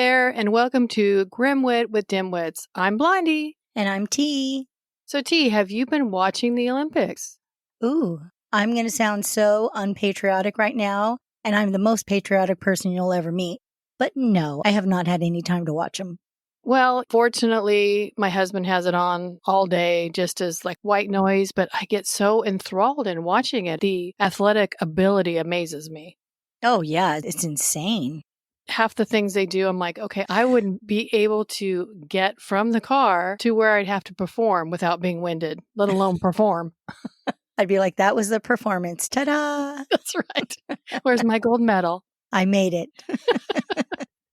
there, and welcome to Grimwit with Dimwits. I'm Blondie. And I'm T. So, T, have you been watching the Olympics? Ooh, I'm going to sound so unpatriotic right now, and I'm the most patriotic person you'll ever meet. But no, I have not had any time to watch them. Well, fortunately, my husband has it on all day just as like white noise, but I get so enthralled in watching it. The athletic ability amazes me. Oh, yeah, it's insane. Half the things they do, I'm like, okay, I wouldn't be able to get from the car to where I'd have to perform without being winded, let alone perform. I'd be like, that was the performance. Ta-da! That's right. Where's my gold medal? I made it.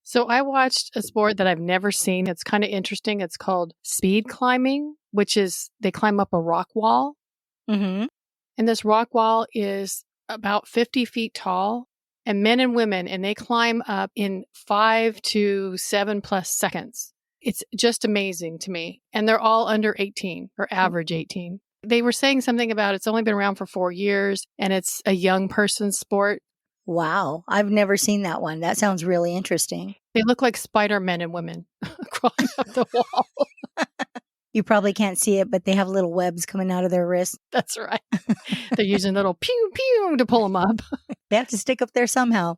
So I watched a sport that I've never seen. It's kind of interesting. It's called speed climbing, which is they climb up a rock wall. Mm-hmm. And this rock wall is about 50 feet tall. And men and women, and they climb up in 5 to 7+ seconds. It's just amazing to me. And they're all under 18 or average 18. They were saying something about it's only been around for 4 years and it's a young person's sport. Wow, I've never seen that one. That sounds really interesting. They look like spider men and women crawling up the wall. You probably can't see it, but they have little webs coming out of their wrists. That's right. They're using little pew pew to pull them up. They have to stick up there somehow.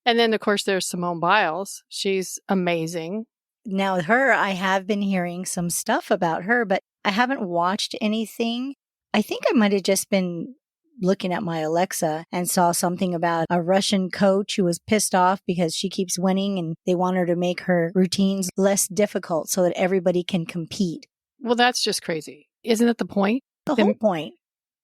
And then, of course, there's Simone Biles. She's amazing. Now, with her, I have been hearing some stuff about her, but I haven't watched anything. I think I might have just been looking at my Alexa and saw something about a Russian coach who was pissed off because she keeps winning and they want her to make her routines less difficult so that everybody can compete. Well, that's just crazy. Isn't it the point? The whole point.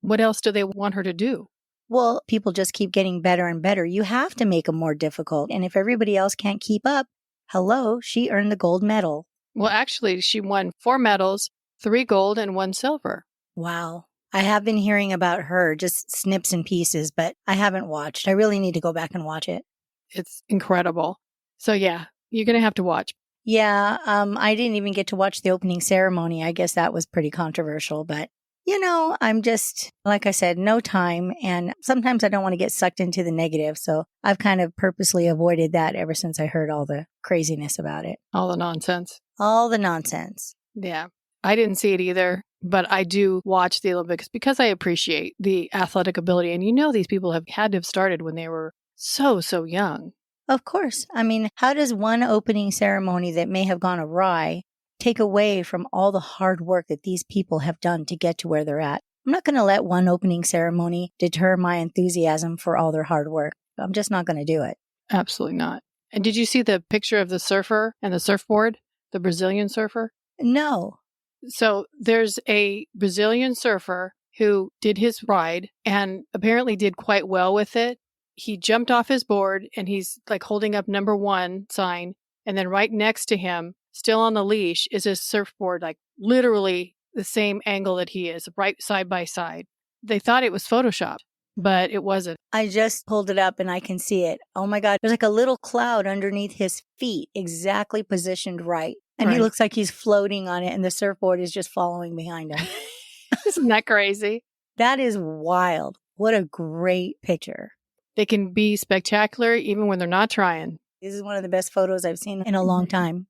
What else do they want her to do? Well, people just keep getting better and better. You have to make them more difficult. And if everybody else can't keep up, hello, she earned the gold medal. Well, actually, she won 4 medals, 3 gold and 1 silver. Wow. I have been hearing about her, just snips and pieces, but I haven't watched. I really need to go back and watch it. It's incredible. So yeah, you're going to have to watch. Yeah, I didn't even get to watch the opening ceremony. I guess that was pretty controversial, but you know, I'm just, like I said, no time. And sometimes I don't want to get sucked into the negative. So I've kind of purposely avoided that ever since I heard all the craziness about it. All the nonsense. All the nonsense. Yeah. I didn't see it either, but I do watch the Olympics because I appreciate the athletic ability. And you know, these people have had to have started when they were so young. Of course. I mean, how does one opening ceremony that may have gone awry take away from all the hard work that these people have done to get to where they're at? I'm not going to let one opening ceremony deter my enthusiasm for all their hard work. I'm just not going to do it. Absolutely not. And did you see the picture of the surfer and the surfboard, the Brazilian surfer? No. So there's a Brazilian surfer who did his ride and apparently did quite well with it. He jumped off his board and he's like holding up number 1 sign. And then right next to him, still on the leash, is his surfboard, like literally the same angle that he is, right side by side. They thought it was Photoshopped, but it wasn't. I just pulled it up and I can see it. Oh my God. There's like a little cloud underneath his feet, exactly positioned right. And he looks like he's floating on it and the surfboard is just following behind him. Isn't that crazy? That is wild. What a great picture. They can be spectacular even when they're not trying. This is one of the best photos I've seen in a long time.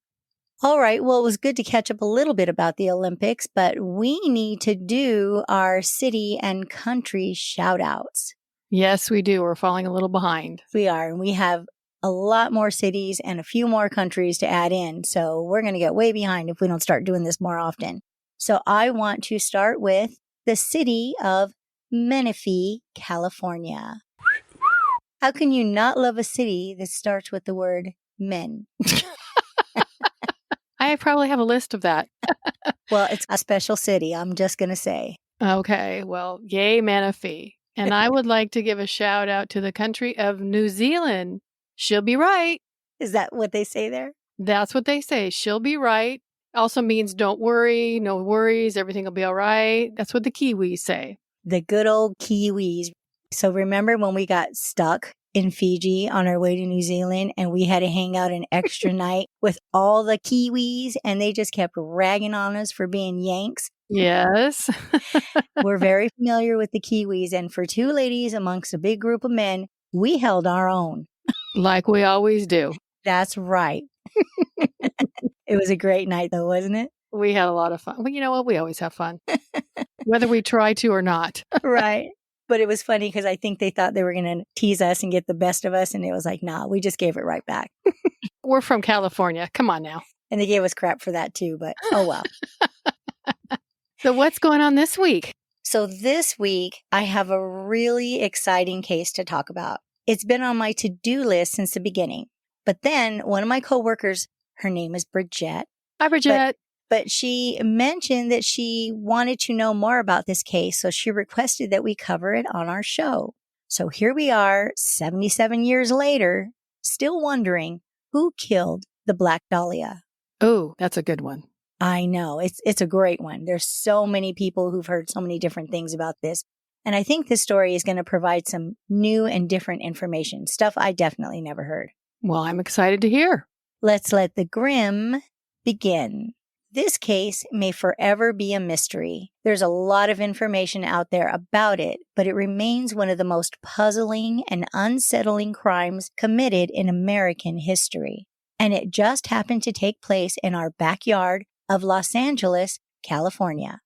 All right. Well, it was good to catch up a little bit about the Olympics, but we need to do our city and country shout outs. Yes, we do. We're falling a little behind. We are. And we have a lot more cities and a few more countries to add in. So we're going to get way behind if we don't start doing this more often. So I want to start with the city of Menifee, California. How can you not love a city that starts with the word men? I probably have a list of that. Well, it's a special city, I'm just going to say. Okay, well, yay, Menifee. And I would like to give a shout out to the country of New Zealand. She'll be right. Is that what they say there? That's what they say. She'll be right. Also means don't worry, no worries, everything will be all right. That's what the Kiwis say. The good old Kiwis. So remember when we got stuck in Fiji on our way to New Zealand and we had to hang out an extra night with all the Kiwis and they just kept ragging on us for being Yanks? Yes. We're very familiar with the Kiwis, and for 2 ladies amongst a big group of men, we held our own. Like we always do. That's right. It was a great night, though, wasn't it? We had a lot of fun. Well, you know what? We always have fun, whether we try to or not. Right. But it was funny because I think they thought they were going to tease us and get the best of us. And it was like, nah, we just gave it right back. We're from California. Come on now. And they gave us crap for that too. But oh well. So what's going on this week? So this week, I have a really exciting case to talk about. It's been on my to-do list since the beginning. But then one of my coworkers, her name is Bridget. Hi, Bridget. But she mentioned that she wanted to know more about this case, so she requested that we cover it on our show. So here we are, 77 years later, still wondering who killed the Black Dahlia. Oh, that's a good one. I know. It's a great one. There's so many people who've heard so many different things about this. And I think this story is going to provide some new and different information, stuff I definitely never heard. Well, I'm excited to hear. Let's let the grim begin. This case may forever be a mystery. There's a lot of information out there about it, but it remains one of the most puzzling and unsettling crimes committed in American history. And it just happened to take place in our backyard of Los Angeles, California.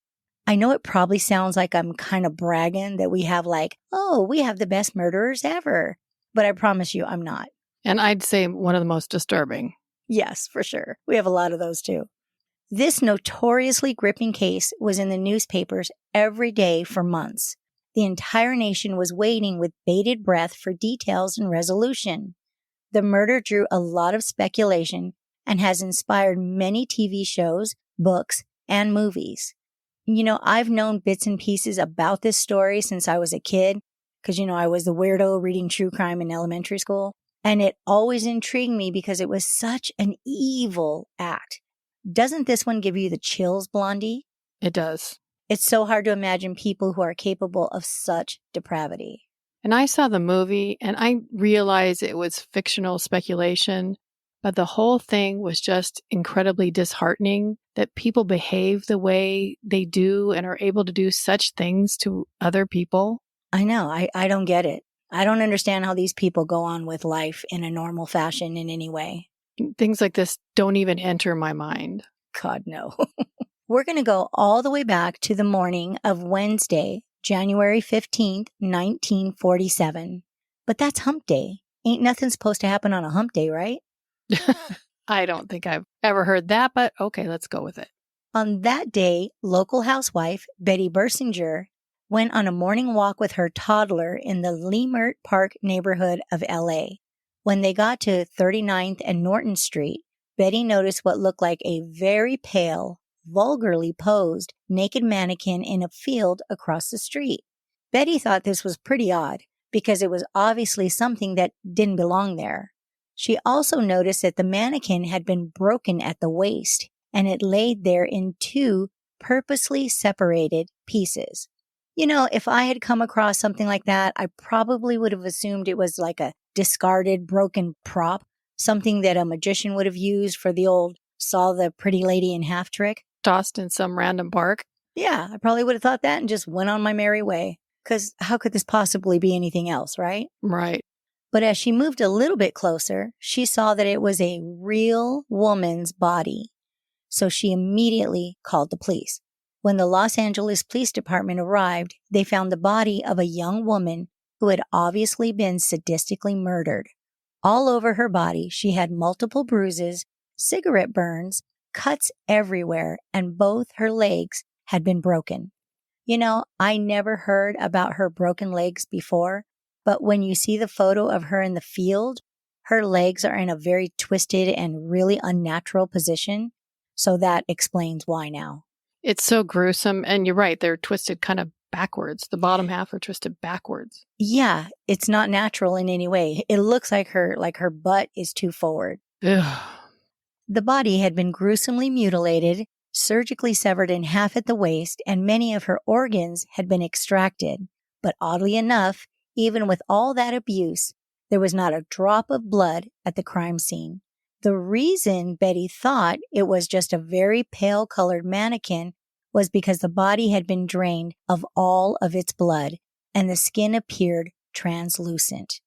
I know it probably sounds like I'm kind of bragging that we have we have the best murderers ever. But I promise you, I'm not. And I'd say one of the most disturbing. Yes, for sure. We have a lot of those too. This notoriously gripping case was in the newspapers every day for months. The entire nation was waiting with bated breath for details and resolution. The murder drew a lot of speculation and has inspired many TV shows, books, and movies. You know, I've known bits and pieces about this story since I was a kid, because, I was the weirdo reading true crime in elementary school. And it always intrigued me because it was such an evil act. Doesn't this one give you the chills, Blondie? It does. It's so hard to imagine people who are capable of such depravity. And I saw the movie and I realized it was fictional speculation, but the whole thing was just incredibly disheartening that people behave the way they do and are able to do such things to other people. I know. I don't get it. I don't understand how these people go on with life in a normal fashion in any way. Things like this don't even enter my mind. God, no. We're going to go all the way back to the morning of Wednesday, January 15th, 1947. But that's hump day. Ain't nothing supposed to happen on a hump day, right? I don't think I've ever heard that, but okay, let's go with it. On that day, local housewife Betty Bersinger went on a morning walk with her toddler in the Leimert Park neighborhood of LA. When they got to 39th and Norton Street, Betty noticed what looked like a very pale, vulgarly posed, naked mannequin in a field across the street. Betty thought this was pretty odd because it was obviously something that didn't belong there. She also noticed that the mannequin had been broken at the waist and it laid there in two purposely separated pieces. If I had come across something like that, I probably would have assumed it was like a discarded, broken prop, something that a magician would have used for the old saw the pretty lady in half trick. Tossed in some random park. Yeah, I probably would have thought that and just went on my merry way. Because how could this possibly be anything else, right? Right. But as she moved a little bit closer, she saw that it was a real woman's body. So she immediately called the police. When the Los Angeles Police Department arrived, they found the body of a young woman who had obviously been sadistically murdered. All over her body, she had multiple bruises, cigarette burns, cuts everywhere, and both her legs had been broken. I never heard about her broken legs before, but when you see the photo of her in the field, her legs are in a very twisted and really unnatural position. So that explains why now. It's so gruesome. And you're right. They're twisted kind of backwards. The bottom half are twisted backwards. Yeah, it's not natural in any way. It looks like her butt is too forward. Ugh. The body had been gruesomely mutilated, surgically severed in half at the waist, and many of her organs had been extracted. But oddly enough, even with all that abuse, there was not a drop of blood at the crime scene. The reason Betty thought it was just a very pale-colored mannequin was because the body had been drained of all of its blood, and the skin appeared translucent.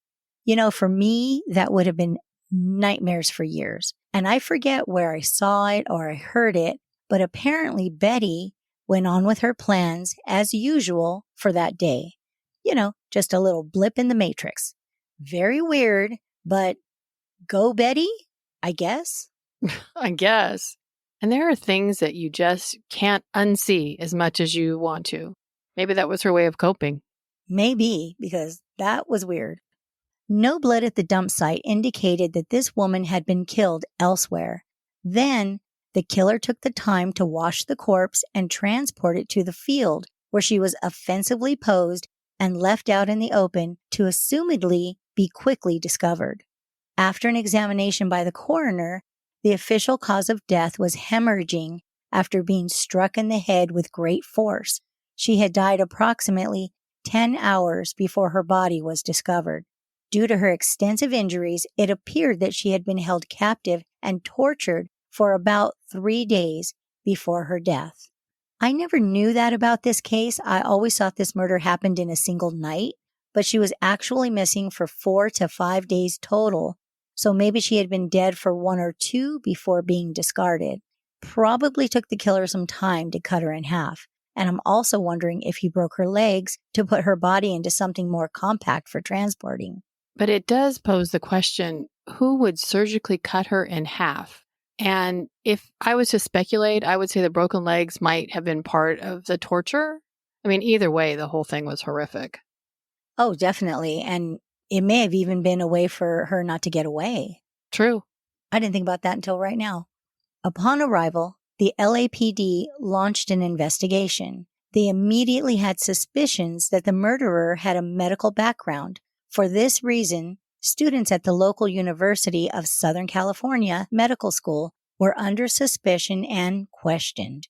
For me, that would have been nightmares for years. And I forget where I saw it or I heard it, but apparently Betty went on with her plans as usual for that day. Just a little blip in the matrix. Very weird, but go Betty, I guess. I guess. And there are things that you just can't unsee as much as you want to. Maybe that was her way of coping. Maybe, because that was weird. No blood at the dump site indicated that this woman had been killed elsewhere. Then, the killer took the time to wash the corpse and transport it to the field where she was offensively posed and left out in the open to assumedly be quickly discovered. After an examination by the coroner, the official cause of death was hemorrhaging after being struck in the head with great force. She had died approximately 10 hours before her body was discovered. Due to her extensive injuries, it appeared that she had been held captive and tortured for about 3 days before her death. I never knew that about this case. I always thought this murder happened in a single night, but she was actually missing for 4 to 5 days total. So maybe she had been dead for 1 or 2 before being discarded. Probably took the killer some time to cut her in half. And I'm also wondering if he broke her legs to put her body into something more compact for transporting. But it does pose the question, who would surgically cut her in half? And if I was to speculate, I would say the broken legs might have been part of the torture. I mean, either way, the whole thing was horrific. Oh, definitely. And it may have even been a way for her not to get away. True. I didn't think about that until right now. Upon arrival, the LAPD launched an investigation. They immediately had suspicions that the murderer had a medical background. For this reason, students at the local University of Southern California Medical School were under suspicion and questioned.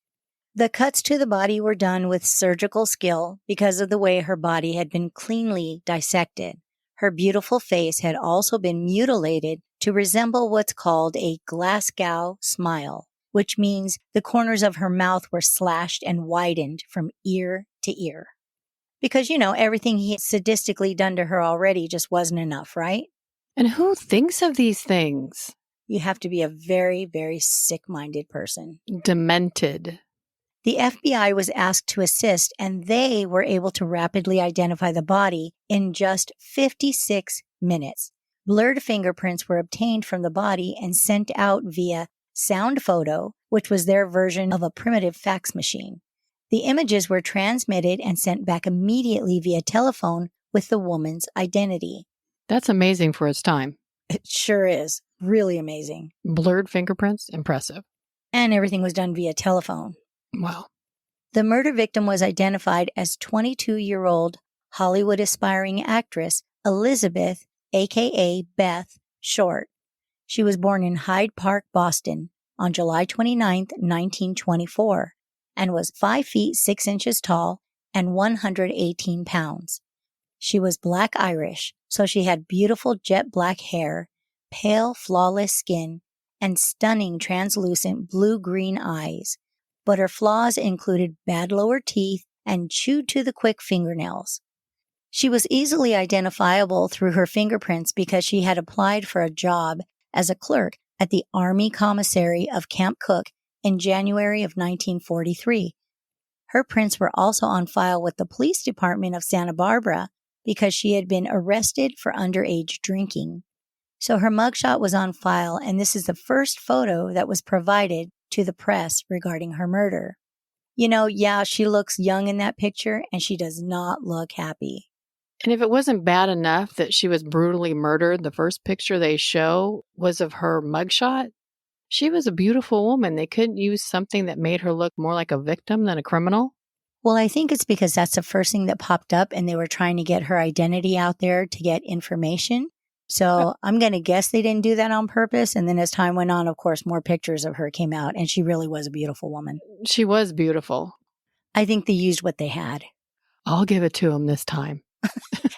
The cuts to the body were done with surgical skill because of the way her body had been cleanly dissected. Her beautiful face had also been mutilated to resemble what's called a Glasgow smile, which means the corners of her mouth were slashed and widened from ear to ear. Because, everything he had sadistically done to her already just wasn't enough, right? And who thinks of these things? You have to be a very, very sick-minded person. Demented. The FBI was asked to assist, and they were able to rapidly identify the body in just 56 minutes. Blurred fingerprints were obtained from the body and sent out via sound photo, which was their version of a primitive fax machine. The images were transmitted and sent back immediately via telephone with the woman's identity. That's amazing for its time. It sure is. Really amazing. Blurred fingerprints, impressive. And everything was done via telephone. Wow. The murder victim was identified as 22-year-old Hollywood aspiring actress Elizabeth, a.k.a. Beth, Short. She was born in Hyde Park, Boston, on July 29, 1924, and was 5 feet 6 inches tall and 118 pounds. She was Black Irish, so she had beautiful jet black hair, pale, flawless skin, and stunning translucent blue-green eyes. But her flaws included bad lower teeth and chewed to the quick fingernails. She was easily identifiable through her fingerprints because she had applied for a job as a clerk at the Army Commissary of Camp Cook in January of 1943. Her prints were also on file with the police department of Santa Barbara because she had been arrested for underage drinking. So her mugshot was on file, and this is the first photo that was provided to the press regarding her murder. She looks young in that picture, and she does not look happy. And if it wasn't bad enough that she was brutally murdered, the first picture they show was of her mugshot. She was a beautiful woman. They couldn't use something that made her look more like a victim than a criminal. Well, I think it's because that's the first thing that popped up, and they were trying to get her identity out there to get information. So I'm going to guess they didn't do that on purpose. And then as time went on, of course, more pictures of her came out, and she really was a beautiful woman. She was beautiful. I think they used what they had. I'll give it to them this time.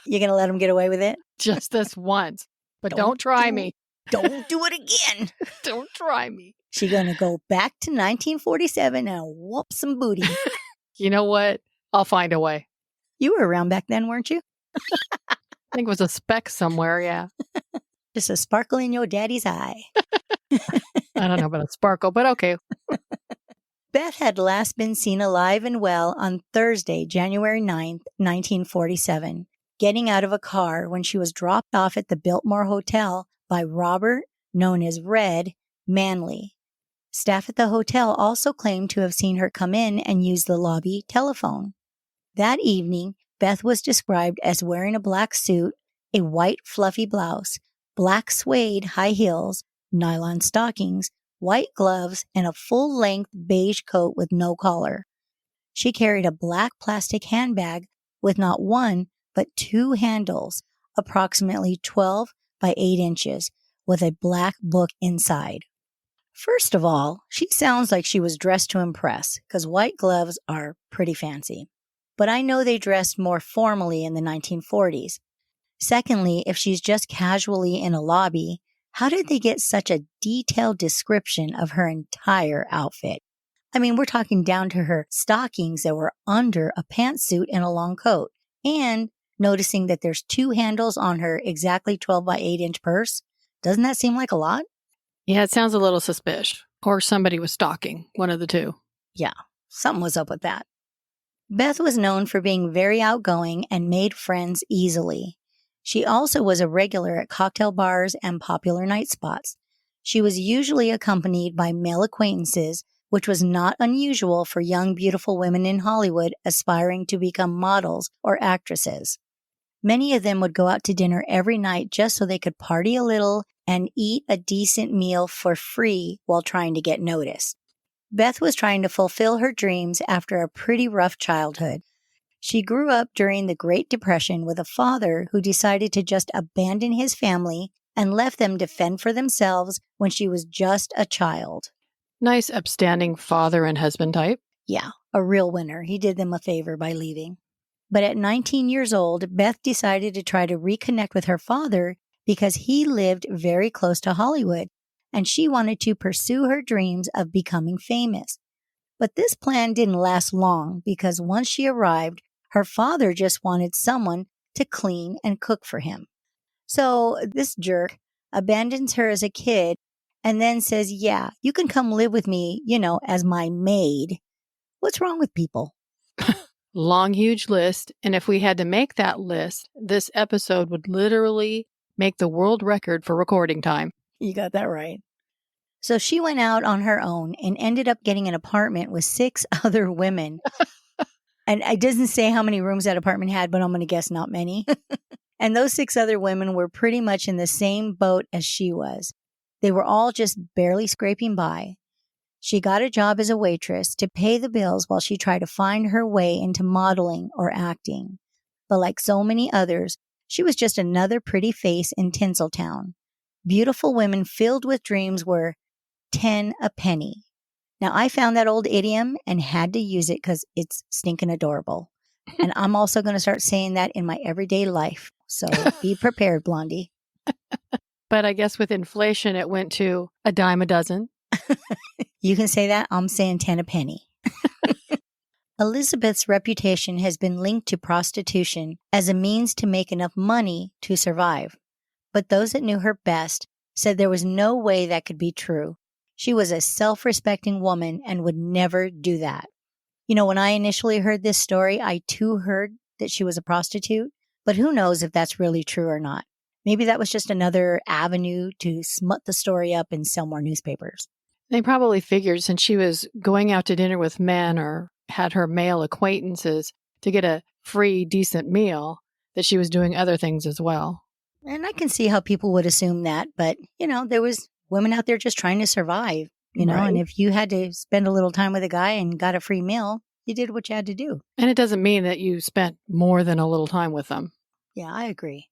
You're going to let them get away with it? Just this once. But don't try me. Don't do it again. Don't try me. She's going to go back to 1947 and whoop some booty. You know what? I'll find a way. You were around back then, weren't you? I think it was a speck somewhere, yeah. Just a sparkle in your daddy's eye. I don't know about a sparkle, but okay. Beth had last been seen alive and well on Thursday, January 9th, 1947, getting out of a car when she was dropped off at the Biltmore Hotel by Robert, known as Red, Manley. Staff at the hotel also claimed to have seen her come in and use the lobby telephone. That evening, Beth was described as wearing a black suit, a white fluffy blouse, black suede high heels, nylon stockings, white gloves, and a full-length beige coat with no collar. She carried a black plastic handbag with not one, but two handles, approximately 12 by 8 inches, with a black book inside. First of all, she sounds like she was dressed to impress, because white gloves are pretty fancy. But I know they dressed more formally in the 1940s. Secondly, if she's just casually in a lobby, how did they get such a detailed description of her entire outfit? I mean, we're talking down to her stockings that were under a pantsuit and a long coat. And noticing that there's two handles on her exactly 12 by 8 inch purse. Doesn't that seem like a lot? Yeah, it sounds a little suspicious. Or somebody was stalking, one of the two. Yeah, something was up with that. Beth was known for being very outgoing and made friends easily. She also was a regular at cocktail bars and popular night spots. She was usually accompanied by male acquaintances, which was not unusual for young, beautiful women in Hollywood aspiring to become models or actresses. Many of them would go out to dinner every night just so they could party a little and eat a decent meal for free while trying to get noticed. Beth was trying to fulfill her dreams after a pretty rough childhood. She grew up during the Great Depression with a father who decided to just abandon his family and left them to fend for themselves when she was just a child. Nice, upstanding father and husband type. Yeah, a real winner. He did them a favor by leaving. But at 19 years old, Beth decided to try to reconnect with her father because he lived very close to Hollywood, and she wanted to pursue her dreams of becoming famous. But this plan didn't last long because once she arrived, her father just wanted someone to clean and cook for him. So this jerk abandons her as a kid and then says, yeah, you can come live with me, as my maid. What's wrong with people? Long, huge list. And if we had to make that list, this episode would literally make the world record for recording time. You got that right. So she went out on her own and ended up getting an apartment with 6 other women. And it doesn't say how many rooms that apartment had, but I'm going to guess not many. And those 6 other women were pretty much in the same boat as she was. They were all just barely scraping by. She got a job as a waitress to pay the bills while she tried to find her way into modeling or acting. But like so many others, she was just another pretty face in Tinseltown. Beautiful women filled with dreams were 10 a penny. Now, I found that old idiom and had to use it because it's stinking adorable. And I'm also going to start saying that in my everyday life. So be prepared, Blondie. But I guess with inflation, it went to a dime a dozen. You can say that. I'm saying 10 a penny. Elizabeth's reputation has been linked to prostitution as a means to make enough money to survive. But those that knew her best said there was no way that could be true. She was a self-respecting woman and would never do that. When I initially heard this story, I too heard that she was a prostitute, but who knows if that's really true or not. Maybe that was just another avenue to smut the story up and sell more newspapers. They probably figured since she was going out to dinner with men or had her male acquaintances to get a free, decent meal, that she was doing other things as well. And I can see how people would assume that, but, there was women out there just trying to survive, Right. And if you had to spend a little time with a guy and got a free meal, you did what you had to do. And it doesn't mean that you spent more than a little time with them. Yeah, I agree.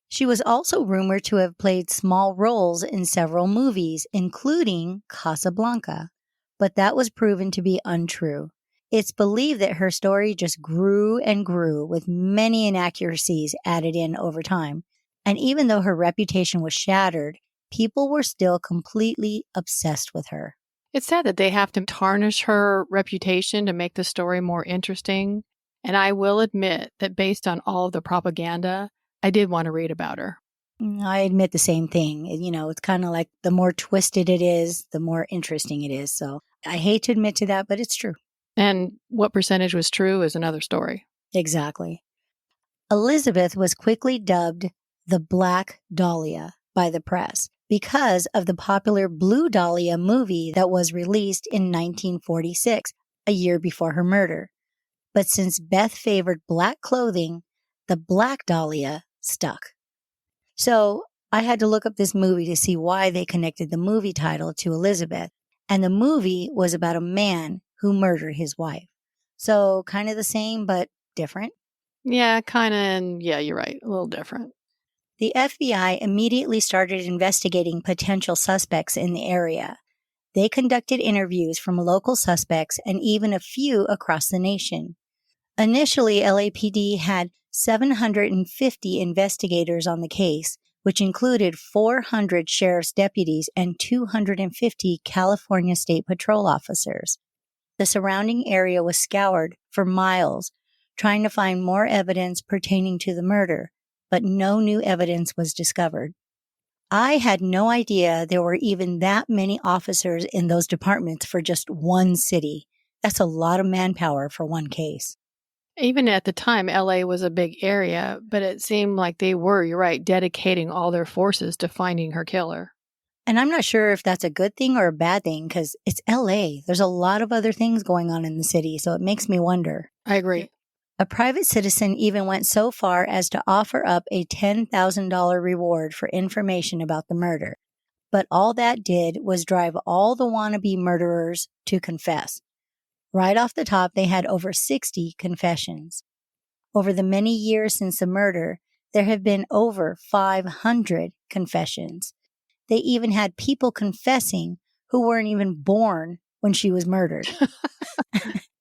She was also rumored to have played small roles in several movies, including Casablanca, but that was proven to be untrue. It's believed that her story just grew and grew with many inaccuracies added in over time. And even though her reputation was shattered, people were still completely obsessed with her. It's sad that they have to tarnish her reputation to make the story more interesting. And I will admit that based on all of the propaganda, I did want to read about her. I admit the same thing. It's kind of like the more twisted it is, the more interesting it is. So I hate to admit to that, but it's true. And what percentage was true is another story. Exactly. Elizabeth was quickly dubbed the Black Dahlia by the press because of the popular Blue Dahlia movie that was released in 1946, a year before her murder. But since Beth favored black clothing, the Black Dahlia stuck. So I had to look up this movie to see why they connected the movie title to Elizabeth. And the movie was about a man who murdered his wife. So kind of the same, but different. Yeah, kind of. And yeah, you're right. A little different. The FBI immediately started investigating potential suspects in the area. They conducted interviews from local suspects and even a few across the nation. Initially, LAPD had 750 investigators on the case, which included 400 sheriff's deputies and 250 California State Patrol officers. The surrounding area was scoured for miles, trying to find more evidence pertaining to the murder, but no new evidence was discovered. I had no idea there were even that many officers in those departments for just one city. That's a lot of manpower for one case. Even at the time, LA was a big area, but it seemed like they were, you're right, dedicating all their forces to finding her killer. And I'm not sure if that's a good thing or a bad thing because it's LA. There's a lot of other things going on in the city, so it makes me wonder. I agree. A private citizen even went so far as to offer up a $10,000 reward for information about the murder. But all that did was drive all the wannabe murderers to confess. Right off the top, they had over 60 confessions. Over the many years since the murder, there have been over 500 confessions. They even had people confessing who weren't even born when she was murdered.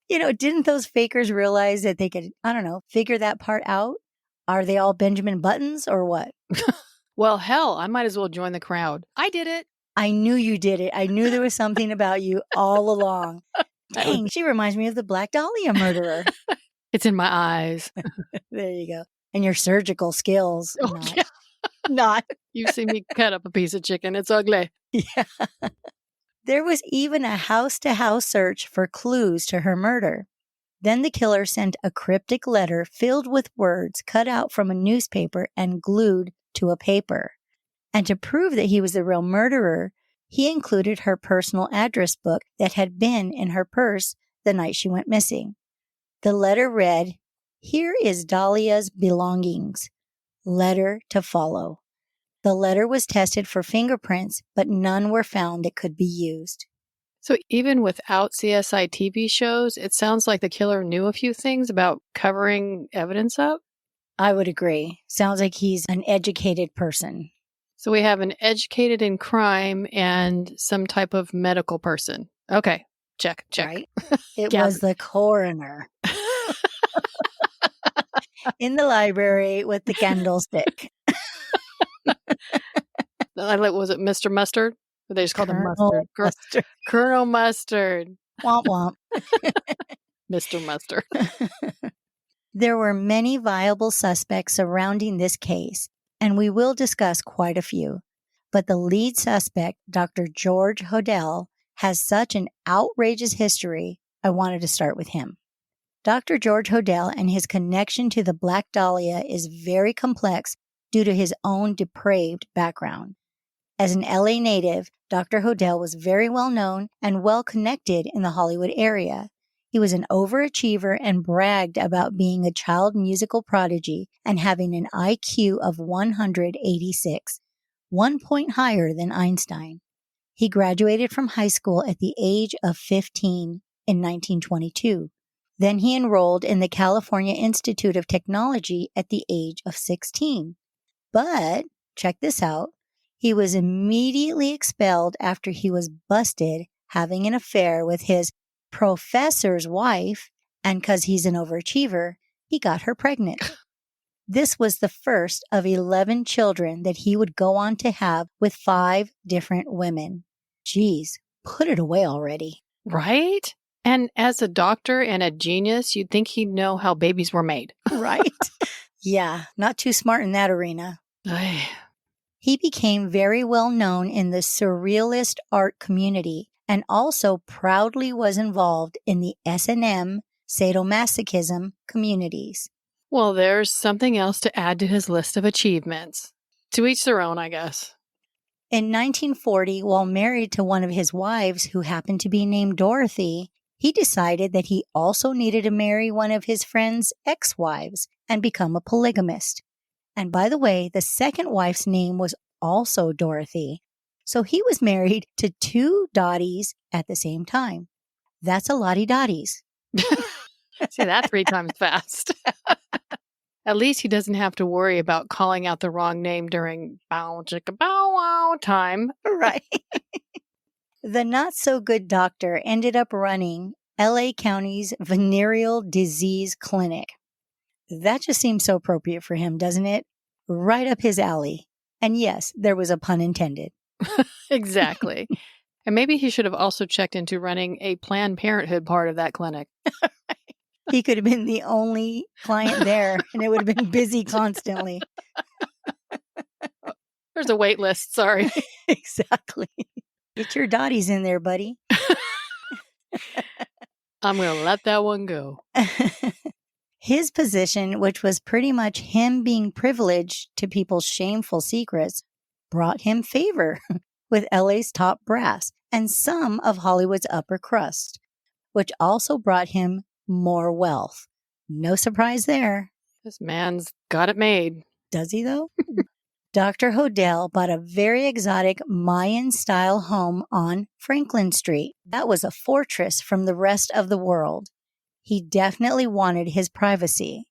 Didn't those fakers realize that they could, figure that part out? Are they all Benjamin Buttons or what? Well, hell, I might as well join the crowd. I did it. I knew you did it. I knew there was something about you all along. Dang, she reminds me of the Black Dahlia murderer. It's in my eyes. There you go. And your surgical skills. Oh, not. yeah. Not. You see me cut up a piece of chicken. It's ugly. Yeah. There was even a house-to-house search for clues to her murder. Then the killer sent a cryptic letter filled with words cut out from a newspaper and glued to a paper. And to prove that he was the real murderer, he included her personal address book that had been in her purse the night she went missing. The letter read, "Here is Dahlia's belongings. Letter to follow." The letter was tested for fingerprints, but none were found that could be used. So even without CSI TV shows, it sounds like the killer knew a few things about covering evidence up. I would agree. Sounds like he's an educated person. So we have an educated in crime and some type of medical person. Okay, check. Right? It was the coroner in the library with the candlestick. Was it Mr. Mustard? Or they just called him Mustard. Mustard. Colonel Mustard. Womp womp. Mr. Mustard. There were many viable suspects surrounding this case, and we will discuss quite a few. But the lead suspect, Dr. George Hodel, has such an outrageous history, I wanted to start with him. Dr. George Hodel and his connection to the Black Dahlia is very complex due to his own depraved background. As an LA native, Dr. Hodel was very well known and well connected in the Hollywood area. He was an overachiever and bragged about being a child musical prodigy and having an IQ of 186, 1 point higher than Einstein. He graduated from high school at the age of 15 in 1922. Then he enrolled in the California Institute of Technology at the age of 16. But, check this out, he was immediately expelled after he was busted having an affair with his professor's wife, and because he's an overachiever, he got her pregnant. This was the first of 11 children that he would go on to have with 5 different women. Geez, put it away already. Right? And as a doctor and a genius, you'd think he'd know how babies were made. Right? Yeah, not too smart in that arena. He became very well known in the surrealist art community and also proudly was involved in the S&M sadomasochism communities. Well, there's something else to add to his list of achievements. To each their own, I guess. In 1940, while married to one of his wives who happened to be named Dorothy, he decided that he also needed to marry one of his friend's ex-wives and become a polygamist. And by the way, the second wife's name was also Dorothy. So he was married to 2 Dotties at the same time. That's a lottie dotties. Say that 3 times fast. At least he doesn't have to worry about calling out the wrong name during bow chicka bow wow time. Right. The not-so-good doctor ended up running LA County's venereal disease clinic. That just seems so appropriate for him, doesn't it? Right up his alley. And yes, there was a pun intended. Exactly. And maybe he should have also checked into running a Planned Parenthood part of that clinic. He could have been the only client there, and it would have been busy constantly. There's a wait list, sorry. Exactly. Get your dotties in there, buddy. I'm going to let that one go. His position, which was pretty much him being privileged to people's shameful secrets, brought him favor with LA's top brass and some of Hollywood's upper crust, which also brought him more wealth. No surprise there. This man's got it made. Does he, though? Dr. Hodel bought a very exotic Mayan-style home on Franklin Street. That was a fortress from the rest of the world. He definitely wanted his privacy.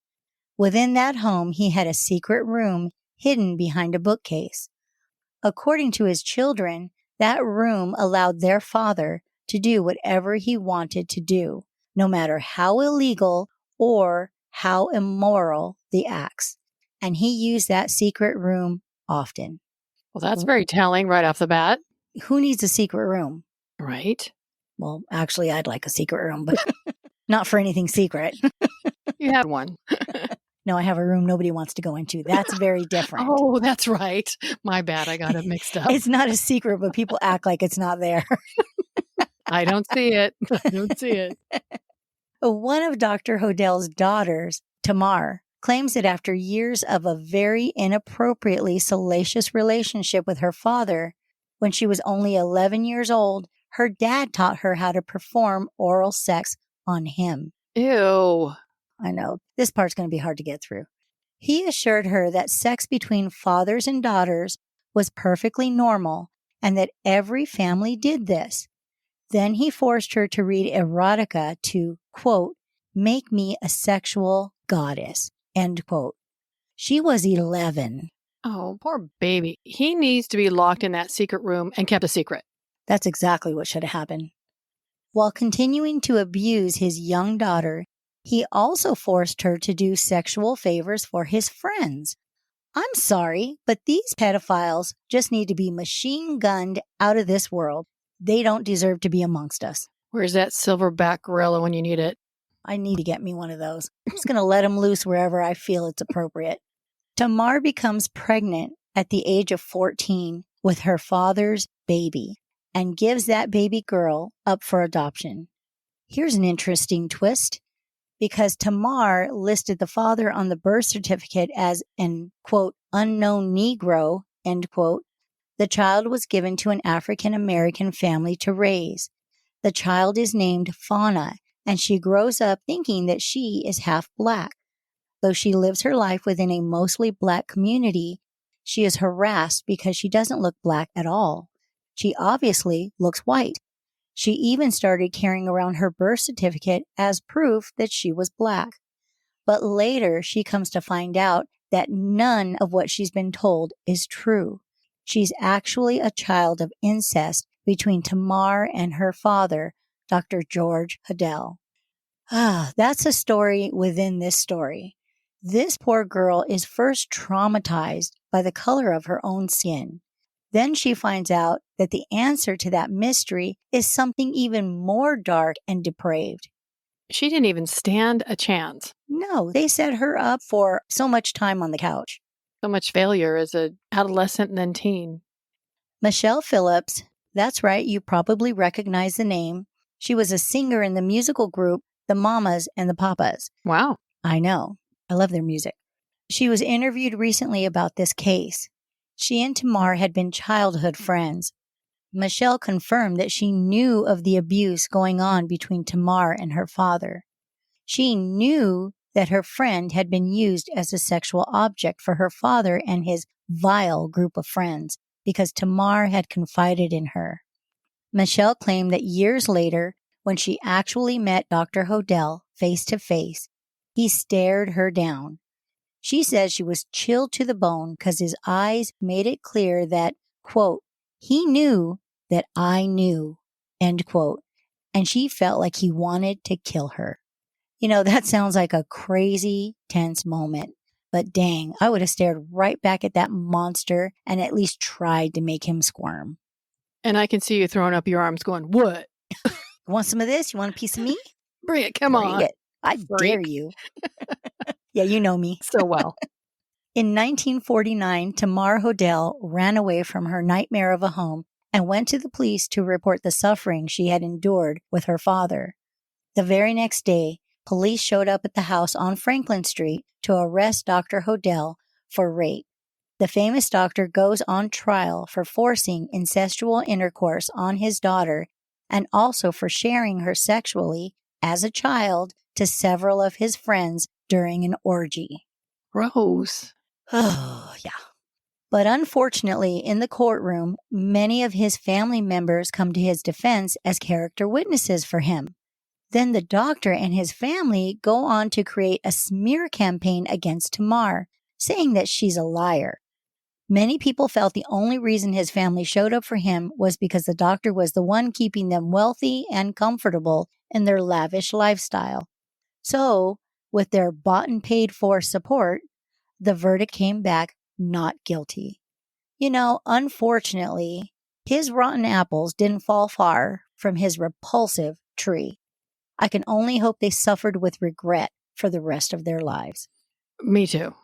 Within that home, he had a secret room hidden behind a bookcase. According to his children, that room allowed their father to do whatever he wanted to do, no matter how illegal or how immoral the acts. And he used that secret room often. Well, that's very telling right off the bat. Who needs a secret room? Right? Well, actually, I'd like a secret room, but not for anything secret. You had one. No, I have a room nobody wants to go into. That's very different. Oh, that's right. My bad. I got it mixed up. It's not a secret, but people act like it's not there. I don't see it. I don't see it. One of Dr. Hodel's daughters, Tamar, claims that after years of a very inappropriately salacious relationship with her father, when she was only 11 years old, her dad taught her how to perform oral sex on him. Ew. I know, this part's going to be hard to get through. He assured her that sex between fathers and daughters was perfectly normal and that every family did this. Then he forced her to read erotica to, quote, make me a sexual goddess, end quote. She was 11. Oh, poor baby. He needs to be locked in that secret room and kept a secret. That's exactly what should have happened. While continuing to abuse his young daughter, he also forced her to do sexual favors for his friends. I'm sorry, but these pedophiles just need to be machine gunned out of this world. They don't deserve to be amongst us. Where's that silverback gorilla when you need it? I need to get me one of those. I'm just going to let him loose wherever I feel it's appropriate. Tamar becomes pregnant at the age of 14 with her father's baby and gives that baby girl up for adoption. Here's an interesting twist. Because Tamar listed the father on the birth certificate as an, quote, unknown Negro, end quote, the child was given to an African-American family to raise. The child is named Fauna, and she grows up thinking that she is half Black. Though she lives her life within a mostly Black community, she is harassed because she doesn't look Black at all. She obviously looks white. She even started carrying around her birth certificate as proof that she was Black. But later, she comes to find out that none of what she's been told is true. She's actually a child of incest between Tamar and her father, Dr. George Hodel. That's a story within this story. This poor girl is first traumatized by the color of her own skin. Then she finds out that the answer to that mystery is something even more dark and depraved. She didn't even stand a chance. No, they set her up for so much time on the couch. So much failure as an adolescent and then teen. Michelle Phillips, that's right, you probably recognize the name. She was a singer in the musical group The Mamas and the Papas. Wow. I know. I love their music. She was interviewed recently about this case. She and Tamar had been childhood friends. Michelle confirmed that she knew of the abuse going on between Tamar and her father. She knew that her friend had been used as a sexual object for her father and his vile group of friends because Tamar had confided in her. Michelle claimed that years later, when she actually met Dr. Hodel face to face, he stared her down. She says she was chilled to the bone because his eyes made it clear that, quote, he knew that I knew, end quote, and she felt like he wanted to kill her. You know, that sounds like a crazy, tense moment. But dang, I would have stared right back at that monster and at least tried to make him squirm. And I can see you throwing up your arms going, what? Want some of this? You want a piece of me? Bring it. Come Bring on. it. I dare Freak. you. Yeah, you know me. So well. In 1949, Tamar Hodel ran away from her nightmare of a home and went to the police to report the suffering she had endured with her father. The very next day, police showed up at the house on Franklin Street to arrest Dr. Hodel for rape. The famous doctor goes on trial for forcing incestual intercourse on his daughter and also for sharing her sexually as a child to several of his friends during an orgy. Gross. Oh, yeah. But unfortunately, in the courtroom, many of his family members come to his defense as character witnesses for him. Then the doctor and his family go on to create a smear campaign against Tamar, saying that she's a liar. Many people felt the only reason his family showed up for him was because the doctor was the one keeping them wealthy and comfortable in their lavish lifestyle. So, with their bought and paid for support, the verdict came back not guilty. You know, unfortunately, his rotten apples didn't fall far from his repulsive tree. I can only hope they suffered with regret for the rest of their lives. Me too.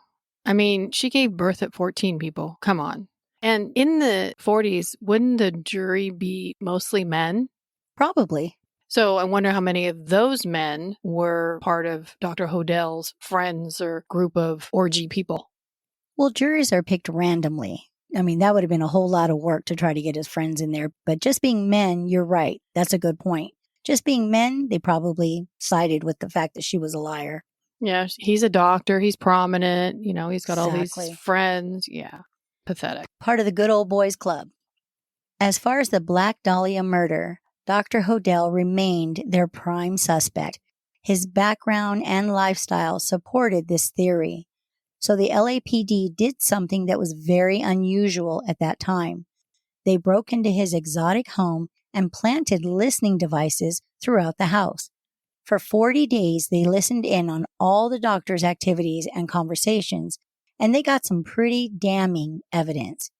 I mean, she gave birth at 14 people. Come on. And in the 40s, wouldn't the jury be mostly men? Probably. So I wonder how many of those men were part of Dr. Hodel's friends or group of orgy people. Well, juries are picked randomly. I mean, that would have been a whole lot of work to try to get his friends in there. But just being men, you're right. That's a good point. Just being men, they probably sided with the fact that she was a liar. Yeah, he's a doctor. He's prominent. You know, he's got all Exactly. these friends. Yeah, pathetic. Part of the good old boys club. As far as the Black Dahlia murder, Dr. Hodel remained their prime suspect. His background and lifestyle supported this theory. So the LAPD did something that was very unusual at that time. They broke into his exotic home and planted listening devices throughout the house. For 40 days, they listened in on all the doctor's activities and conversations, and they got some pretty damning evidence.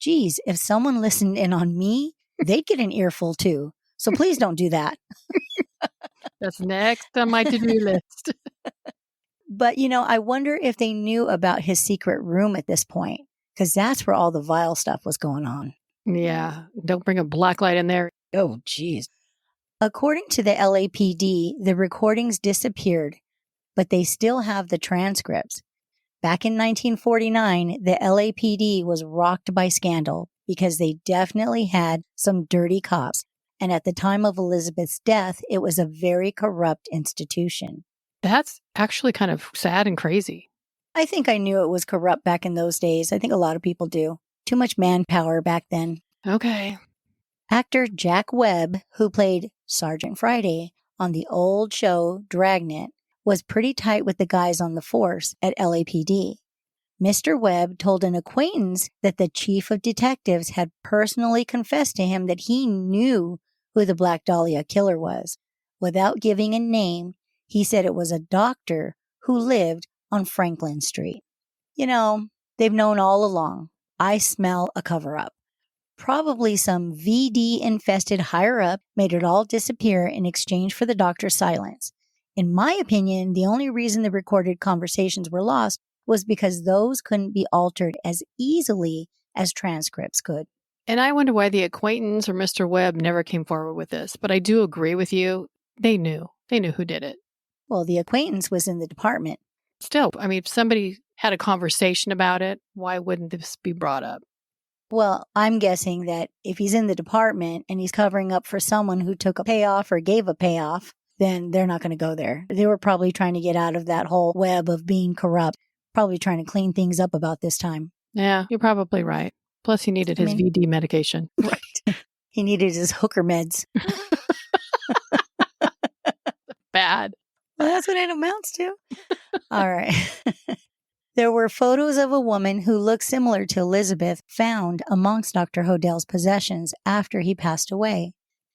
Geez, if someone listened in on me, they'd get an earful too. So please don't do that. That's next on my to-do list. But, you know, I wonder if they knew about his secret room at this point, because that's where all the vile stuff was going on. Yeah, don't bring a black light in there. Oh, geez. According to the LAPD, the recordings disappeared, but they still have the transcripts. Back in 1949, the LAPD was rocked by scandal because they definitely had some dirty cops. And at the time of Elizabeth's death, it was a very corrupt institution. That's actually kind of sad and crazy. I think I knew it was corrupt back in those days. I think a lot of people do. Too much manpower back then. Okay. Actor Jack Webb, who played Sergeant Friday on the old show Dragnet, was pretty tight with the guys on the force at LAPD. Mr. Webb told an acquaintance that the chief of detectives had personally confessed to him that he knew who the Black Dahlia killer was. Without giving a name, he said it was a doctor who lived on Franklin Street. You know, they've known all along. I smell a cover-up. Probably some VD-infested higher-up made it all disappear in exchange for the doctor's silence. In my opinion, the only reason the recorded conversations were lost was because those couldn't be altered as easily as transcripts could. And I wonder why the acquaintance or Mr. Webb never came forward with this. But I do agree with you. They knew. They knew who did it. Well, the acquaintance was in the department. Still, I mean, if somebody had a conversation about it, why wouldn't this be brought up? Well, I'm guessing that if he's in the department and he's covering up for someone who took a payoff or gave a payoff, then they're not going to go there. They were probably trying to get out of that whole web of being corrupt, probably trying to clean things up about this time. Yeah, you're probably right. Plus, he needed his VD medication. Right. He needed his hooker meds. Bad. Well, that's what it amounts to. All right. There were photos of a woman who looked similar to Elizabeth found amongst Dr. Hodell's possessions after he passed away.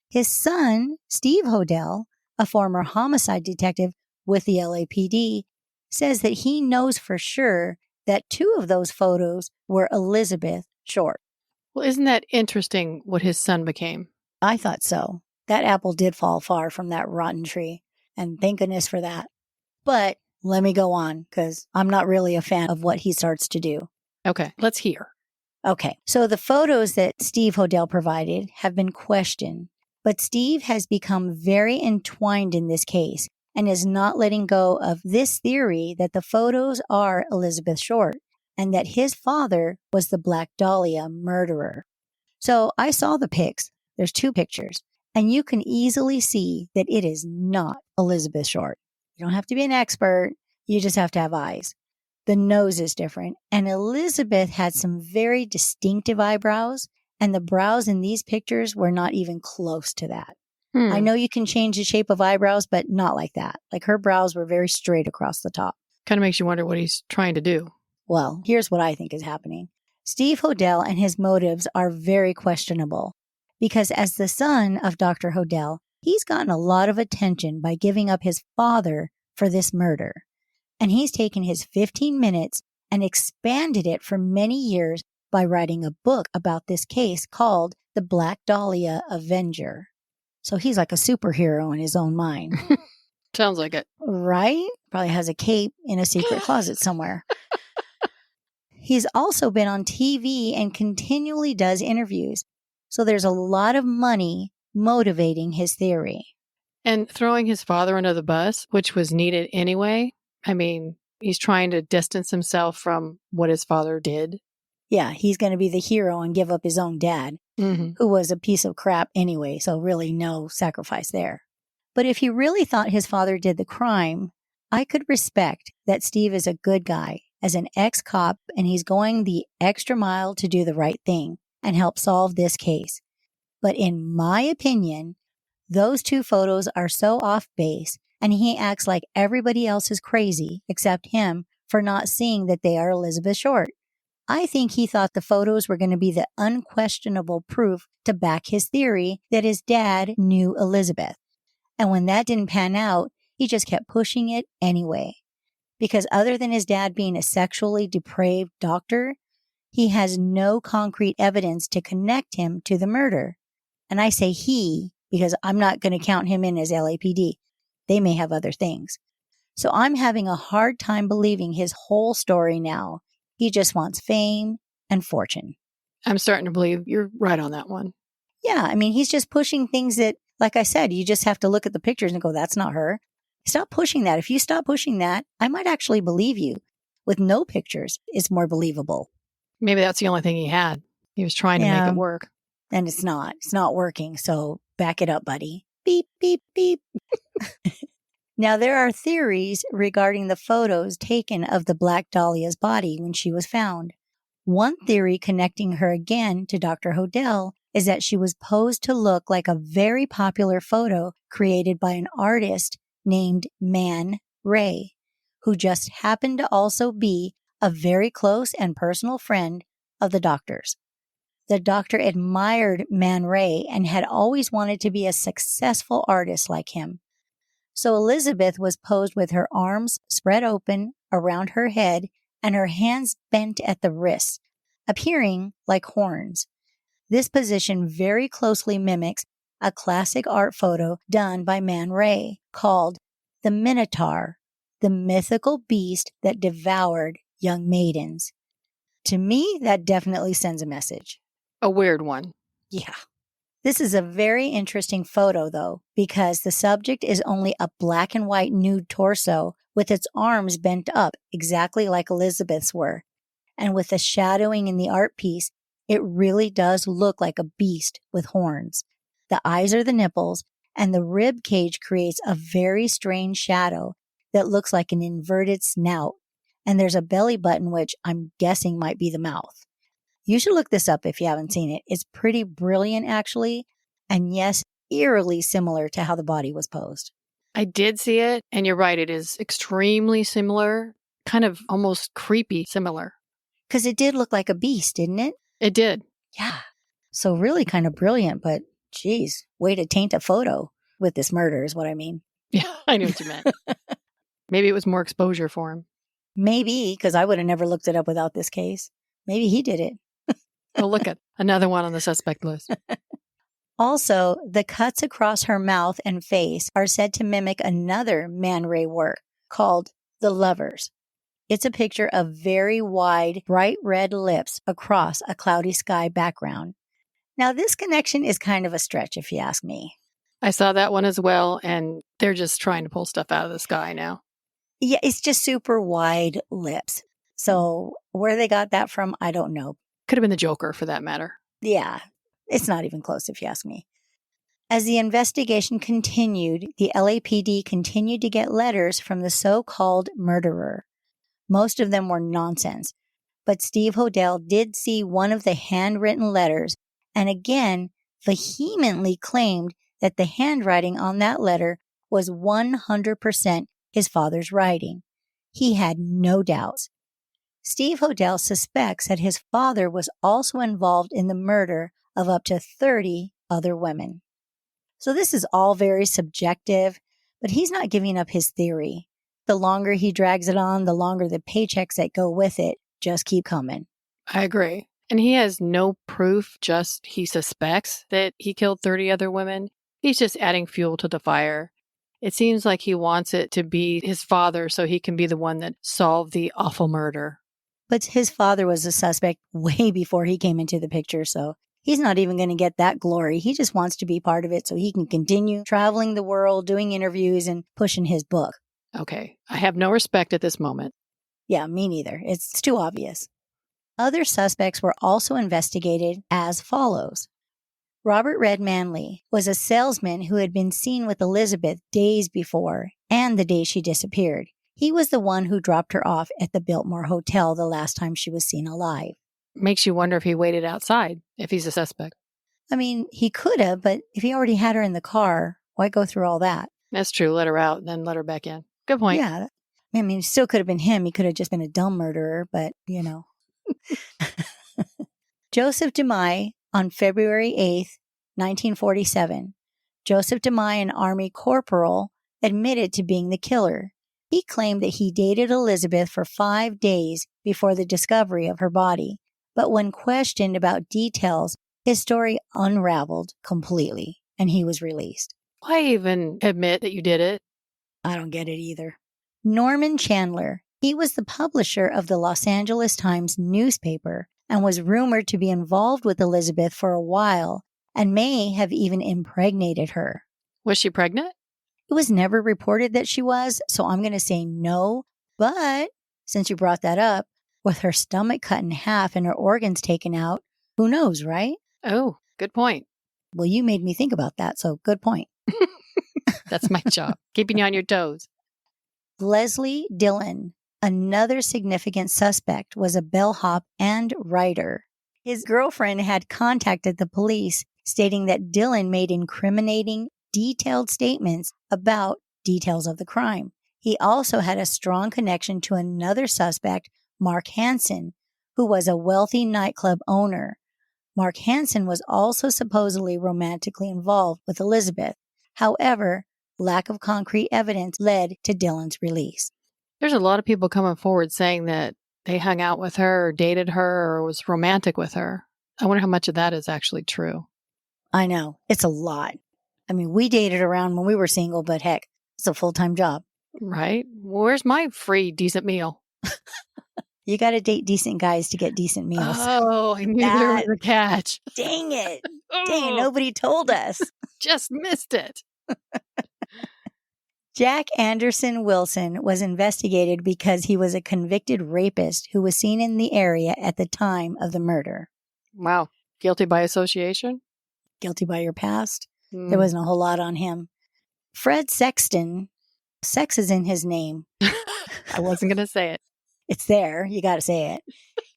His son, Steve Hodell, a former homicide detective with the LAPD, says that he knows for sure that 2 of those photos were Elizabeth Short. Well, isn't that interesting what his son became? I thought so. That apple did fall far from that rotten tree, and thank goodness for that. But let me go on, because I'm not really a fan of what he starts to do. Okay, let's hear. Okay, so the photos that Steve Hodell provided have been questioned, but Steve has become very entwined in this case and is not letting go of this theory that the photos are Elizabeth Short and that his father was the Black Dahlia murderer. So I saw the pics. There's 2 pictures, and you can easily see that it is not Elizabeth Short. You don't have to be an expert. You just have to have eyes. The nose is different. And Elizabeth had some very distinctive eyebrows, and the brows in these pictures were not even close to that. I know you can change the shape of eyebrows, but not like that. Like her brows were very straight across the top. Kind of makes you wonder what he's trying to do. Well, here's what I think is happening. Steve Hodell and his motives are very questionable because as the son of Dr. Hodell, he's gotten a lot of attention by giving up his father for this murder. And he's taken his 15 minutes and expanded it for many years by writing a book about this case called The Black Dahlia Avenger. So he's like a superhero in his own mind. Sounds like it. Right? Probably has a cape in a secret closet somewhere. He's also been on TV and continually does interviews. So there's a lot of money motivating his theory. And throwing his father under the bus, which was needed anyway. I mean, he's trying to distance himself from what his father did. Yeah, he's going to be the hero and give up his own dad, who was a piece of crap anyway, so really no sacrifice there. But if he really thought his father did the crime, I could respect that Steve is a good guy as an ex-cop and he's going the extra mile to do the right thing and help solve this case. But in my opinion, those 2 photos are so off base and he acts like everybody else is crazy except him for not seeing that they are Elizabeth Short. I think he thought the photos were going to be the unquestionable proof to back his theory that his dad knew Elizabeth. And when that didn't pan out, he just kept pushing it anyway. Because other than his dad being a sexually depraved doctor, he has no concrete evidence to connect him to the murder. And I say he because I'm not going to count him in as LAPD. They may have other things. So I'm having a hard time believing his whole story now. He just wants fame and fortune. I'm starting to believe you're right on that one. Yeah, I mean, he's just pushing things that, like I said, you just have to look at the pictures and go, that's not her. Stop pushing that. If you stop pushing that, I might actually believe you. With no pictures, it's more believable. Maybe that's the only thing he had. He was trying to make it work. And it's not. It's not working. So back it up, buddy. Beep, beep, beep. Now, there are theories regarding the photos taken of the Black Dahlia's body when she was found. One theory connecting her again to Dr. Hodell is that she was posed to look like a very popular photo created by an artist named Man Ray, who just happened to also be a very close and personal friend of the doctor's. The doctor admired Man Ray and had always wanted to be a successful artist like him. So Elizabeth was posed with her arms spread open around her head and her hands bent at the wrists, appearing like horns. This position very closely mimics a classic art photo done by Man Ray called the Minotaur, the mythical beast that devoured young maidens. To me, that definitely sends a message. A weird one. Yeah. This is a very interesting photo, though, because the subject is only a black and white nude torso with its arms bent up exactly like Elizabeth's were. And with the shadowing in the art piece, it really does look like a beast with horns. The eyes are the nipples, and the rib cage creates a very strange shadow that looks like an inverted snout. And there's a belly button, which I'm guessing might be the mouth. You should look this up if you haven't seen it. It's pretty brilliant, actually. And yes, eerily similar to how the body was posed. I did see it, and you're right. It is extremely similar, kind of almost creepy similar. Because it did look like a beast, didn't it? It did. Yeah. So really kind of brilliant, but geez, way to taint a photo with this murder is what I mean. Yeah, I knew what you meant. Maybe it was more exposure for him. Maybe, because I would have never looked it up without this case. Maybe he did it. Oh, look at another one on the suspect list. Also, the cuts across her mouth and face are said to mimic another Man Ray work called The Lovers. It's a picture of very wide, bright red lips across a cloudy sky background. Now, this connection is kind of a stretch, if you ask me. I saw that one as well, and they're just trying to pull stuff out of the sky now. Yeah, it's just super wide lips. So where they got that from, I don't know. Could have been the Joker, for that matter. Yeah, it's not even close, if you ask me. As the investigation continued, the LAPD continued to get letters from the so-called murderer. Most of them were nonsense, but Steve Hodel did see one of the handwritten letters and again vehemently claimed that the handwriting on that letter was 100% his father's writing. He had no doubts. Steve Hodel suspects that his father was also involved in the murder of up to 30 other women. So this is all very subjective, but he's not giving up his theory. The longer he drags it on, the longer the paychecks that go with it just keep coming. I agree. And he has no proof, just he suspects that he killed 30 other women. He's just adding fuel to the fire. It seems like he wants it to be his father so he can be the one that solved the awful murder. But his father was a suspect way before he came into the picture, so he's not even going to get that glory. He just wants to be part of it so he can continue traveling the world, doing interviews, and pushing his book. Okay, I have no respect at this moment. Yeah, me neither. It's too obvious. Other suspects were also investigated as follows. Robert Red Manley was a salesman who had been seen with Elizabeth days before and the day she disappeared. He was the one who dropped her off at the Biltmore Hotel the last time she was seen alive. Makes you wonder if he waited outside, if he's a suspect. I mean, he could have, but if he already had her in the car, why go through all that? That's true. Let her out, then let her back in. Good point. Yeah. I mean, it still could have been him. He could have just been a dumb murderer, but, you know. Joseph DeMai, on February 8th, 1947, Joseph DeMai, an Army corporal, admitted to being the killer. He claimed that he dated Elizabeth for 5 days before the discovery of her body. But when questioned about details, his story unraveled completely, and he was released. Why even admit that you did it? I don't get it either. Norman Chandler, he was the publisher of the Los Angeles Times newspaper and was rumored to be involved with Elizabeth for a while and may have even impregnated her. Was she pregnant? It was never reported that she was, so I'm going to say no. But since you brought that up, with her stomach cut in half and her organs taken out, who knows, right? Oh, good point. Well, you made me think about that, so good point. That's my job, keeping you on your toes. Leslie Dillon, another significant suspect, was a bellhop and writer. His girlfriend had contacted the police stating that Dillon made incriminating, detailed statements about details of the crime. He also had a strong connection to another suspect, Mark Hansen, who was a wealthy nightclub owner. Mark Hansen was also supposedly romantically involved with Elizabeth. However, lack of concrete evidence led to Dillon's release. There's a lot of people coming forward saying that they hung out with her or dated her or was romantic with her. I wonder how much of that is actually true. I know. It's a lot. I mean, we dated around when we were single, but heck, it's a full-time job. Right? Where's my free, decent meal? You got to date decent guys to get decent meals. Oh, I knew there was a catch. Dang it. Dang it. Oh, Nobody told us. just missed it. Jack Anderson Wilson was investigated because he was a convicted rapist who was seen in the area at the time of the murder. Wow. Guilty by association? Guilty by your past. There wasn't a whole lot on him. Fred Sexton, sex is in his name. I wasn't going to say it. It's there. You got to say it.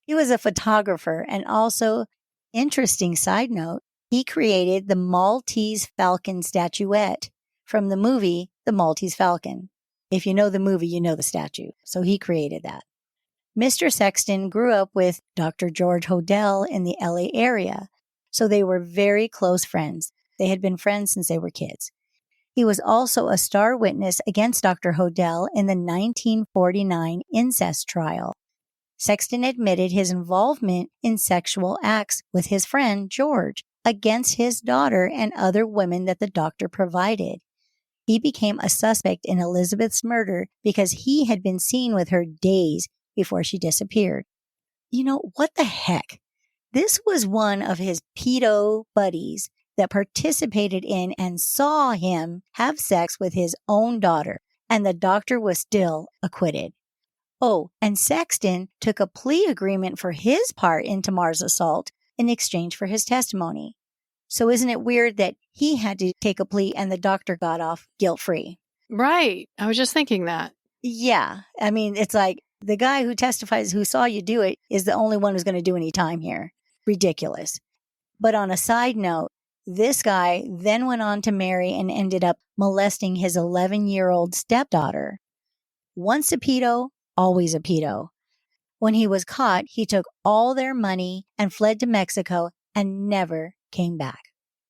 He was a photographer and also, interesting side note, he created the Maltese Falcon statuette from the movie The Maltese Falcon. If you know the movie, you know the statue. So he created that. Mr. Sexton grew up with Dr. George Hodel in the LA area. So they were very close friends. They had been friends since they were kids. He was also a star witness against Dr. Hodel in the 1949 incest trial. Sexton admitted his involvement in sexual acts with his friend George against his daughter and other women that the doctor provided. He became a suspect in Elizabeth's murder because he had been seen with her days before she disappeared. You know, what the heck? This was one of his pedo buddies that participated in and saw him have sex with his own daughter, and the doctor was still acquitted. Oh, and Sexton took a plea agreement for his part in Tamar's assault in exchange for his testimony. So isn't it weird that he had to take a plea and the doctor got off guilt-free? Right. I was just thinking that. Yeah. I mean, it's like the guy who testifies who saw you do it is the only one who's going to do any time here. Ridiculous. But on a side note, this guy then went on to marry and ended up molesting his 11-year-old stepdaughter. Once a pedo, always a pedo. When he was caught, he took all their money and fled to Mexico and never came back.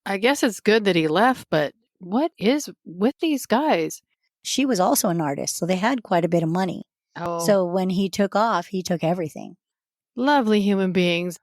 I guess it's good that he left, but what is with these guys? She was also an artist, so they had quite a bit of money. Oh, So when he took off, he took everything. lovely human beings.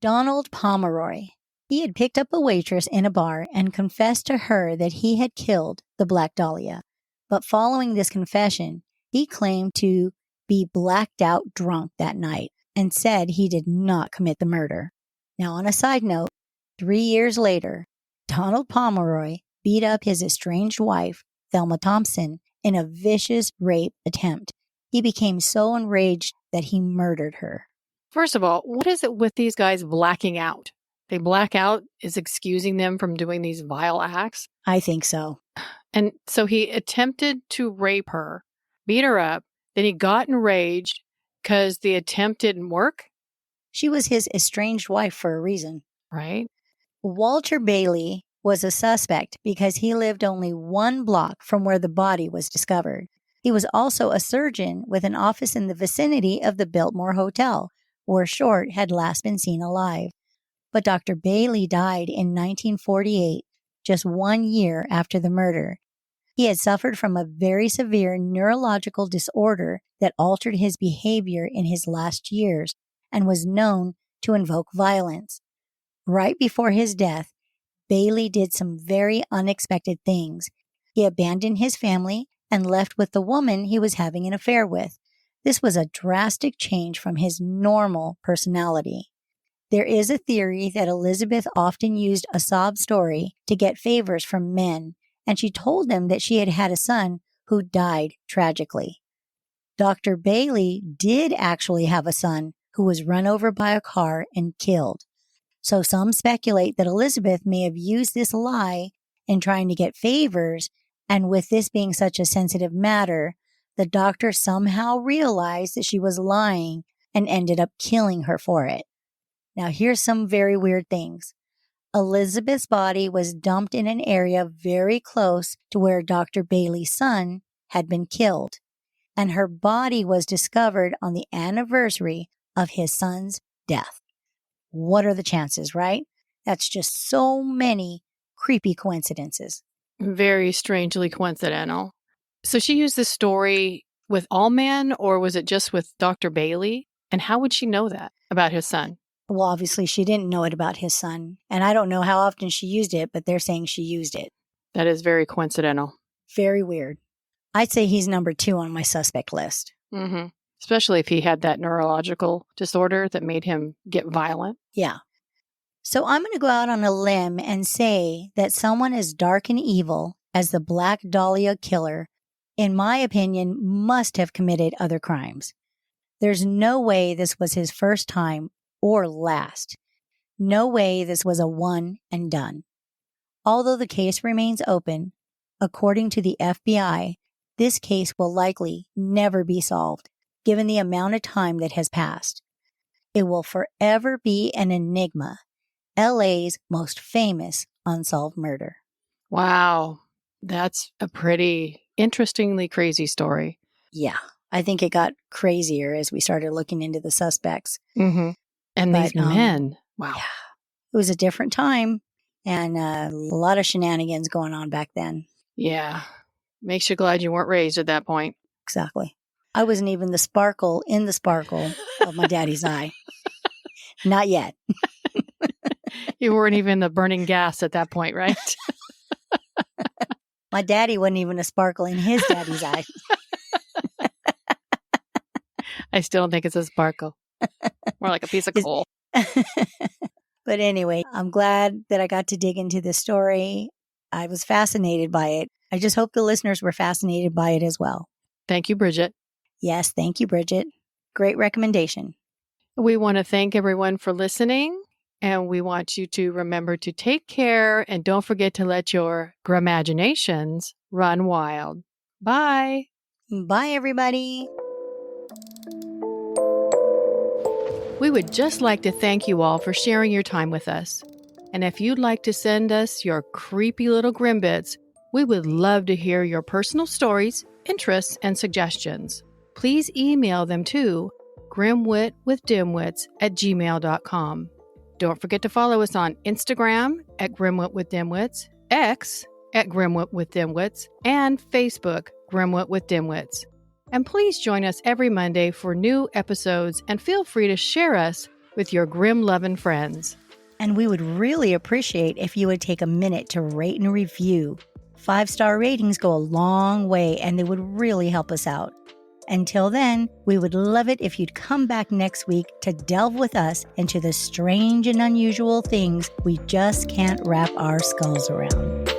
Donald Pomeroy. He had picked up a waitress in a bar and confessed to her that he had killed the Black Dahlia. But following this confession, he claimed to be blacked out drunk that night and said he did not commit the murder. Now, on a side note, 3 years later, Donald Pomeroy beat up his estranged wife, Thelma Thompson, in a vicious rape attempt. He became so enraged that he murdered her. First of all, what is it with these guys blacking out? They black out is excusing them from doing these vile acts? I think so. And so he attempted to rape her, beat her up, then he got enraged because the attempt didn't work? She was his estranged wife for a reason. Right? Walter Bailey was a suspect because he lived only 1 block from where the body was discovered. He was also a surgeon with an office in the vicinity of the Biltmore Hotel, where Short had last been seen alive. But Dr. Bailey died in 1948, just 1 year after the murder. He had suffered from a very severe neurological disorder that altered his behavior in his last years and was known to invoke violence. Right before his death, Bailey did some very unexpected things. He abandoned his family and left with the woman he was having an affair with. This was a drastic change from his normal personality. There is a theory that Elizabeth often used a sob story to get favors from men, and she told them that she had had a son who died tragically. Dr. Bailey did actually have a son who was run over by a car and killed. So some speculate that Elizabeth may have used this lie in trying to get favors, and with this being such a sensitive matter, the doctor somehow realized that she was lying and ended up killing her for it. Now, here's some very weird things. Elizabeth's body was dumped in an area very close to where Dr. Bailey's son had been killed, and her body was discovered on the anniversary of his son's death. What are the chances, right? That's just so many creepy coincidences. Very strangely coincidental. So she used this story with all men, or was it just with Dr. Bailey? And how would she know that about his son? Well, obviously, she didn't know it about his son. And I don't know how often she used it, but they're saying she used it. That is very coincidental. Very weird. I'd say he's number 2 on my suspect list. Mm-hmm. Especially if he had that neurological disorder that made him get violent. Yeah. So I'm going to go out on a limb and say that someone as dark and evil as the Black Dahlia killer, in my opinion, must have committed other crimes. There's no way this was his first time or last. No way this was a one and done. Although the case remains open, according to the FBI, this case will likely never be solved, given the amount of time that has passed. It will forever be an enigma, LA's most famous unsolved murder. Wow. That's a pretty interestingly crazy story. Yeah, I think it got crazier as we started looking into the suspects. Mm-hmm. And But, these men. Wow. Yeah, it was a different time and a lot of shenanigans going on back then. Yeah. Makes you glad you weren't raised at that point. Exactly. I wasn't even the sparkle in the sparkle of my daddy's eye. Not yet. You weren't even the burning gas at that point, right? My daddy wasn't even a sparkle in his daddy's eye. I still don't think it's a sparkle. More like a piece of coal. But anyway, I'm glad that I got to dig into this story. I was fascinated by it. I just hope the listeners were fascinated by it as well. Thank you, Bridget. Yes, thank you, Bridget. Great recommendation. We want to thank everyone for listening, and we want you to remember to take care and don't forget to let your grimaginations run wild. Bye. Bye, everybody. We would just like to thank you all for sharing your time with us. And if you'd like to send us your creepy little grim bits, we would love to hear your personal stories, interests, and suggestions. Please email them to grimwitwithdimwits@gmail.com. Don't forget to follow us on Instagram @grimwitwithdimwits, X @grimwitwithdimwits, and Facebook grimwitwithdimwits. And please join us every Monday for new episodes and feel free to share us with your grim-loving friends. And we would really appreciate if you would take a minute to rate and review. 5-star ratings go a long way and they would really help us out. Until then, we would love it if you'd come back next week to delve with us into the strange and unusual things we just can't wrap our skulls around.